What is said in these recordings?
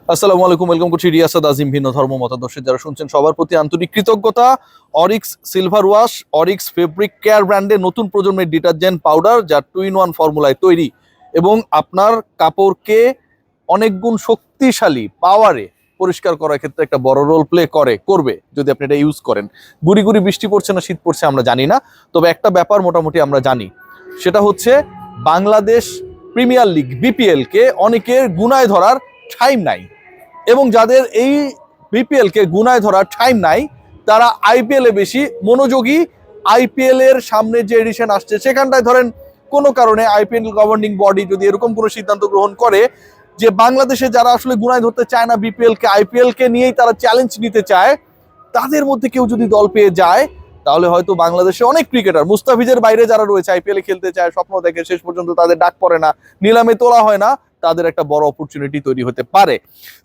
আসসালামু আলাইকুম, ওয়েলকাম করছি রিয়াসাদ আজিম। ভিন্ন ধর্ম মতাদর্শের যারা শুনছেন সবার প্রতি আন্তরিক কৃতজ্ঞতা। Orix silver wash, Orix fabric care ব্র্যান্ডের নতুন প্রজন্মের ডিটারজেন্ট পাউডার, যা 2-in-1 ফর্মুলায় তৈরি এবং আপনার কাপড়কে অনেক গুণ শক্তিশালী পাওয়ারে পরিষ্কার করার ক্ষেত্রে একটা বড় রোল প্লে করবে যদি আপনি এটা ইউজ করেন। গুড়ি গুড়ি বৃষ্টি পড়ছে না শীত পড়ছে আমরা জানি না, তবে একটা ব্যাপার মোটামুটি আমরা জানি, সেটা হচ্ছে বাংলাদেশ প্রিমিয়ার লিগ বিপিএল কে অনেকের গুনায় ধরার টাইম নাই, এবং যাদের এই বিপিএল কে গুনায় ধরার টাইম নাই তারা আইপিএল এ বেশি মনোযোগী। আইপিএল এর সামনে যে এডিশন আসছে সেখানটায় ধরেন কোনো কারণে আইপিএল গভর্নিং বডি যদি এরকম কোনো সিদ্ধান্ত গ্রহণ করে যে বাংলাদেশে যারা আসলে গুনায় ধরতে চায় না বিপিএল কে, আইপিএল কে নিয়েই তারা চ্যালেঞ্জ নিতে চায়, তাদের মধ্যে কেউ যদি দল পেয়ে যায় তাহলে হয়তো বাংলাদেশে অনেক ক্রিকেটার মুস্তাফিজের বাইরে যারা রয়েছে আইপিএল এ খেলতে চায়, স্বপ্ন দেখে, শেষ পর্যন্ত তাদের ডাক পড়ে না, নিলামে তোলা হয় না, তাদের একটা বড় অপরচুনিটি তৈরি হতে পারে।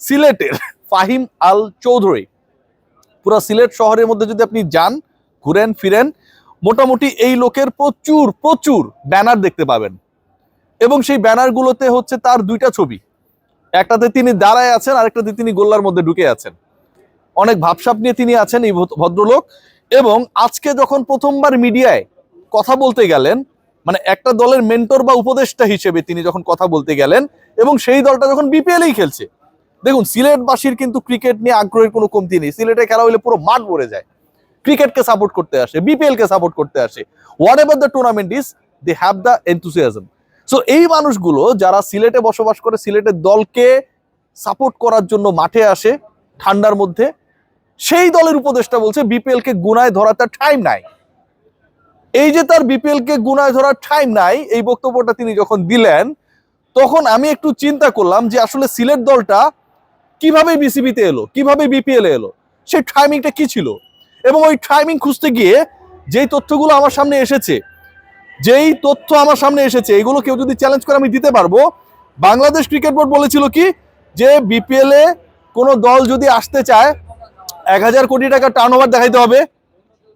সিলেটের ফাহিম আল চৌধুরী, পুরো সিলেট শহরের মধ্যে যদি আপনি যান, ঘুরেন ফিরেন, মোটামুটি এই লোকের প্রচুর প্রচুর ব্যানার দেখতে পাবেন, এবং সেই ব্যানারগুলোতে হচ্ছে তার দুইটা ছবি, একটাতে তিনি দাঁড়ায় আছেন, আরেকটাতে তিনি গোল্লার মধ্যে ঢুকে আছেন। অনেক ভাবসাব নিয়ে তিনি আছেন এই ভদ্রলোক। এবং আজকে যখন প্রথমবার মিডিয়ায় কথা বলতে গেলেন, মানে একটা দলের মেন্টর বা উপদেষ্টা হিসেবে তিনি যখন কথা বলতে গেলেন, এবং সেই দলটা যখন বিপিএলেই খেলছে, দেখুন সিলেটবাসীর কিন্তু ক্রিকেট নিয়ে আগ্রহের কোনো কমতি নেই। সিলেটে খেলা হলে পুরো মাঠ ভরে যায়, ক্রিকেটকে সাপোর্ট করতে আসে, বিপিএল কে সাপোর্ট করতে আসে, whatever the tournament is, they have the enthusiasm. So এই মানুষগুলো যারা সিলেটে বসবাস করে, সিলেটের দলকে সাপোর্ট করার জন্য মাঠে আসে ঠান্ডার মধ্যে, সেই দলের উপদেষ্টা বলছে বিপিএল কে গুনায় ধরার তার টাইম নাই। এই যে তার বিপিএল কে গুনায় ধরার টাইম নাই, এই বক্তব্যটা তিনি যখন দিলেন, তখন আমি একটু চিন্তা করলাম যে আসলে সিলেট দলটা কিভাবে বিসিবিতে এলো, কিভাবে বিপিএল এলো, সেই টাইমিংটা কি ছিল। এবং ওই টাইমিং খুঁজতে গিয়ে যেই তথ্যগুলো আমার সামনে এসেছে, এগুলো কেউ যদি চ্যালেঞ্জ করে আমি দিতে পারবো। বাংলাদেশ ক্রিকেট বোর্ড বলেছিল কি, যে বিপিএল এ কোনো দল যদি আসতে চায় 1000 কোটি টাকা টার্নওভার দেখাইতে হবে,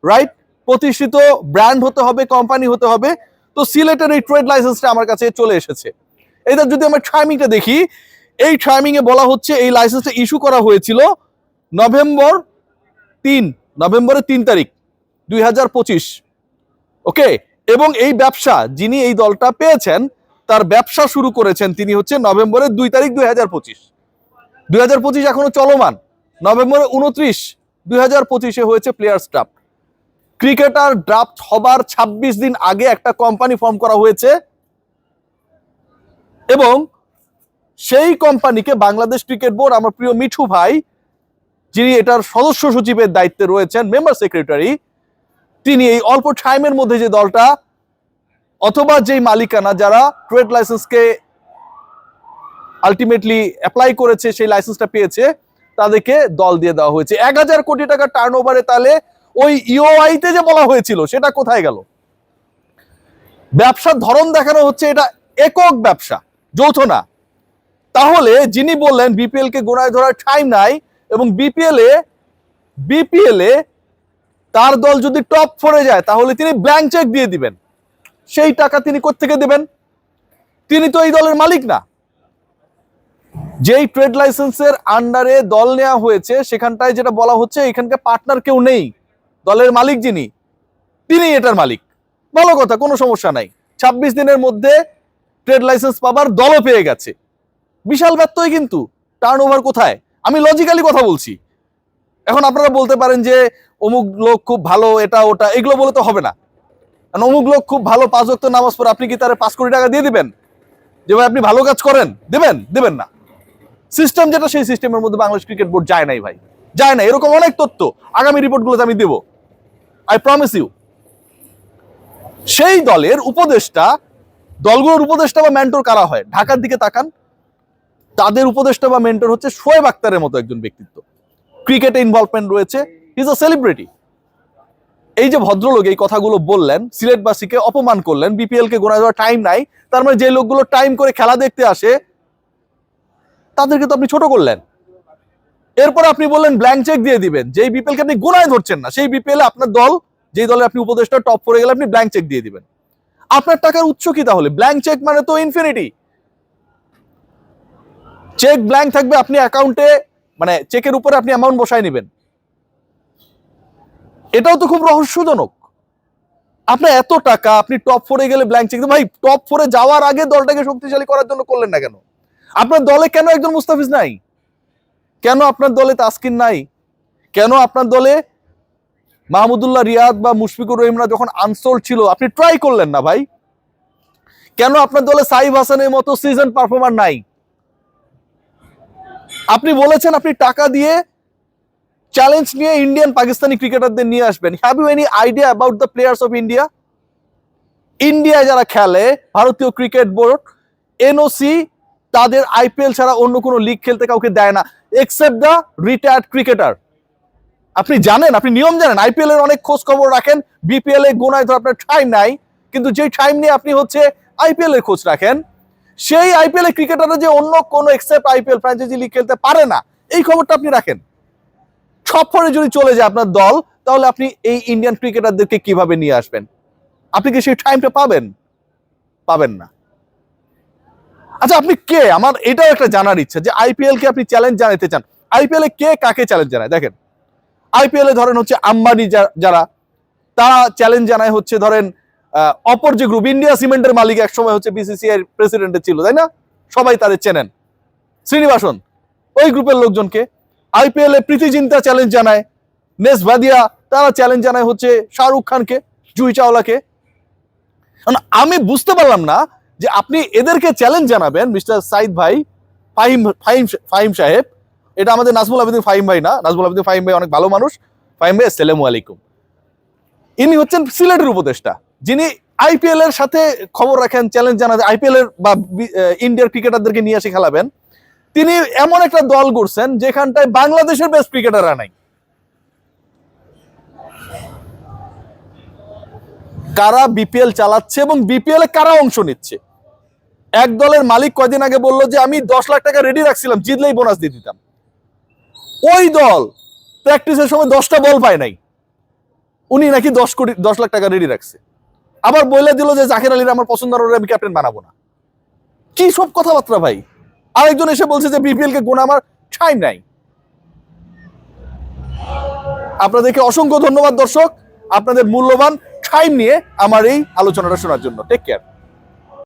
রাইট, প্রতিষ্ঠিত ব্র্যান্ড হতে হবে, কোম্পানি হতে হবে। তো সিলেটের এই ট্রেড লাইসেন্সটা আমার কাছে চলে এসেছে। এটা যদি আমরা টাইমিংটা দেখি, এই টাইমিং এ বলা হচ্ছে এই লাইসেন্সটা ইস্যু করা হয়েছিল নভেম্বরের 3 তারিখ 2025। ওকে, এবং এই ব্যবসা যিনি এই দলটা পেয়েছেন তার ব্যবসা শুরু করেছেন তিনি হচ্ছে নভেম্বরের 2 তারিখ 2025 এখনো চলমান। নভেম্বরের 29 2025 হয়েছে প্লেয়ার্স ড্রাফট। ক্রিকেটার ড্রাফট হবার 26 দিন আগে একটা কোম্পানি ফর্ম করা হয়েছে, এবং সেই কোম্পানিকে বাংলাদেশ ক্রিকেট বোর্ড, আমার প্রিয় মিঠু ভাই যিনি এটার সদস্য সচিবের দায়িত্বে রয়েছেন, মেম্বার সেক্রেটারি, তিনি এই অল্প টাইমের মধ্যে যে দলটা অথবা যেই মালিকানা যারা ট্রেড লাইসেন্সকে আলটিমেটলি অ্যাপ্লাই করেছে, সেই লাইসেন্সটা পেয়েছে, তাদেরকে দল দিয়ে দেওয়া হয়েছে 1000 কোটি টাকা টার্নওভারে। তাহলে ওই ইওআইতে যে বলা হয়েছিল সেটা কোথায় গেল? ব্যবসার ধরন দেখানো হচ্ছে এটা একক ব্যবসা, যৌথ না। তাহলে যিনি বললেন বিপিএল কে গোড়ায় ধরার টাইম নাই, এবং বিপিএল এ তার দল যদি টপ 4 যায় তাহলে তিনি ব্ল্যাঙ্ক চেক দিয়ে দিবেন, সেই টাকা তিনি কোত্থেকে দেবেন? তিনি তো এই দলের মালিক না। যেই ট্রেড লাইসেন্সের আন্ডারে দল নেওয়া হয়েছে সেখানটায় যেটা বলা হচ্ছে, এখানকার পার্টনার কেউ নেই, দলের মালিক যিনি তিনি এটার মালিক। ভালো কথা, কোনো সমস্যা নাই। 26 দিনের মধ্যে ট্রেড লাইসেন্স পাবার দলও পেয়ে গেছে, বিশাল ব্যত্যয়। কিন্তু টার্নওভার কোথায়? আমি লজিক্যালি কথা বলছি। এখন আপনারা বলতে পারেন যে অমুক লোক খুব ভালো, এটা ওটা, এগুলো বলে তো হবে না। অমুক লোক খুব ভালো 5 ওয়াক্ত নামাজ পড়ে, আপনি কি তার 5 কোটি টাকা দিয়ে দিবেন যে ভাই আপনি ভালো কাজ করেন? দেবেন না। সিস্টেম যেটা, সেই সিস্টেমের মধ্যে বাংলাদেশ ক্রিকেট বোর্ড যায় নাই ভাই, যায় না। এরকম অনেক তথ্য আগামী রিপোর্টগুলোতে আমি দেব, আই প্রমিস ইউ। সেই দলের উপদেষ্টা, দলগুলোর উপদেষ্টা বা মেন্টর কারা হয়? ঢাকার দিকে তাকান, তাদের উপদেষ্টা বা মেন্টর হচ্ছে শোয়েব আক্তারের মতো একজন ব্যক্তিত্ব, ক্রিকেটে ইনভলভমেন্ট রয়েছে, হি ইজ আ সেলিব্রিটি। এই যে ভদ্রলোক এই কথাগুলো বললেন, সিলেটবাসীকে অপমান করলেন, বিপিএল কে গোনা দেওয়ার টাইম নাই, তার মানে যে লোকগুলো টাইম করে খেলা দেখতে আসে তাদেরকে তো আপনি ছোট করলেন। এরপর আপনি বললেন ব্ল্যাঙ্ক চেক দিয়ে দিবেন, যেই বিপিএল কে আপনি গোনায় ধরছেন না, সেই বিপিএল এ আপনার দল, যেই দলে আপনি উপদেষ্টা টপ 4 গেলে আপনি ব্ল্যাঙ্ক চেক দিয়ে দিবেন। আপনার টাকার উৎস কি তাহলে? ব্ল্যাঙ্ক চেক মানে তো ইনফিনিটি। চেক ব্ল্যাঙ্ক থাকবে, আপনি অ্যাকাউন্টে মানে চেকের উপরে আপনি অ্যামাউন্ট বসায় নেবেন। এটাও তো খুব রহস্যজনক। আপনার এত টাকা, আপনি টপ 4-এ গেলে ব্ল্যাঙ্ক চেক। ভাই টপ 4-এ যাওয়ার আগে দলটাকে শক্তিশালী করার জন্য করলেন না কেন? আপনার দলে কেন একজন মুস্তাফিজ নাই? কেন আপনার দলে তাসকিন নাই? কেন আপনার দলে মাহমুদুল্লাহ রিয়াদ বা মুশফিকুর রহিমরা যখন আনসোল্ড ছিল আপনি ট্রাই করলেন না ভাই? কেন আপনার দলে সাইফ হাসানের মতো সিজন পারফর্মার নাই? আপনি বলেছেন আপনি টাকা দিয়ে চ্যালেঞ্জ নিয়ে ইন্ডিয়ান পাকিস্তানি ক্রিকেটারদের নিয়ে আসবেন। Have you any idea about the players of India? ইন্ডিয়ায় যারা খেলে, ভারতীয় ক্রিকেট বোর্ড, এনওসি তাদের আইপিএল ছাড়া অন্য কোনো লিগ খেলতে কাউকে দেয় না, এক্সেপ্ট দ্য রিটায়ার্ড ক্রিকেটার। আপনি জানেন, আপনি নিয়ম জানেন, আইপিএল এর অনেক খোঁজ খবর রাখেন, বিপিএল এ গোনায় তো আপনার টাইম নাই, কিন্তু যেই টাইম নিয়ে আপনি হচ্ছে আইপিএল এর খোঁজ রাখেন, সেই আইপিএল এর ক্রিকেটাররা যে অন্য কোনো এক্সেপ্ট আইপিএল ফ্র্যাঞ্চাইজি লিগ খেলতে পারে না, এই খবরটা আপনি রাখেন। সফরে যদি চলে যায় আপনার দল, তাহলে আপনি এই ইন্ডিয়ান ক্রিকেটারদেরকে কিভাবে নিয়ে আসবেন? আপনি কি সেই টাইমটা পাবেন? পাবেন না। আচ্ছা, আপনি কে? আমার এটাও একটা জানার ইচ্ছা যে আইপিএল কে আপনি চ্যালেঞ্জ জানাতে চান, আইপিএল এ কে কাকে চ্যালেঞ্জ জানায়? দেখেন, আইপিএল এ ধরেন হচ্ছে আম্বানি যারা, তারা চ্যালেঞ্জ জানায় হচ্ছে ধরেন অপর যে গ্রুপ, ইন্ডিয়া সিমেন্টের মালিক একসময় হচ্ছে বিসিসিআই এর প্রেসিডেন্ট ছিল, তাই না? সবাই তাদের চেনেন, শ্রীনিবাসন, ওই গ্রুপের লোকজনকে। আইপিএল এ প্রীতি জিন্তা চ্যালেঞ্জ জানায়, নেস ভাদিয়া, তারা চ্যালেঞ্জ জানায় হচ্ছে শাহরুখ খানকে, জুহি চাওলাকে। আমি বুঝতে পারলাম না যে আপনি এদেরকে চ্যালেঞ্জ জানাবেন, মিস্টার সাইদ ভাই, ফাহিম সাহেব, এটা আমাদের নাজমুল আবেদিন ফাহিম ভাই না, নাজমুল আবেদিন ফাহিম ভাই অনেক ভালো মানুষ। ফাহিম ভাই আসসালামু আলাইকুম। ইনি হচ্ছেন সিলেটের উপদেষ্টা, যিনি আইপিএল এর সাথে খবর রাখেন, চ্যালেঞ্জ জানান, আইপিএল এর বা ইন্ডিয়ার ক্রিকেটারদেরকে নিয়ে এসে খেলাবেন। তিনি এমন একটা দল করছেন যেখানটায় বাংলাদেশের বেস্ট ক্রিকেটাররা নাই। কারা বিপিএল চালাচ্ছে এবং বিপিএল এ কারা অংশ নিচ্ছে? এক দলের মালিক কয়দিন আগে বললো যে আমি 10 লাখ টাকা রেডি রাখছিলাম, জিতলেই বোনাস দিয়ে দিতাম। ওই দল প্র্যাকটিসের সময় 10টা বল পায় নাই, উনি নাকি 10 লাখ টাকা রেডি রাখছে। আবার বলে দিল যে জাকির আলীর আমার পছন্দ, আমি ক্যাপ্টেন বানাবো না। কি সব কথাবার্তা ভাই! আরেকজন এসে বলছে যে বিপিএল কে গোনা আমার টাইম নাই। আপনাদেরকে অসংখ্য ধন্যবাদ দর্শক, আপনাদের মূল্যবান টাইম নিয়ে আমার এই আলোচনাটা শোনার জন্য। Take care.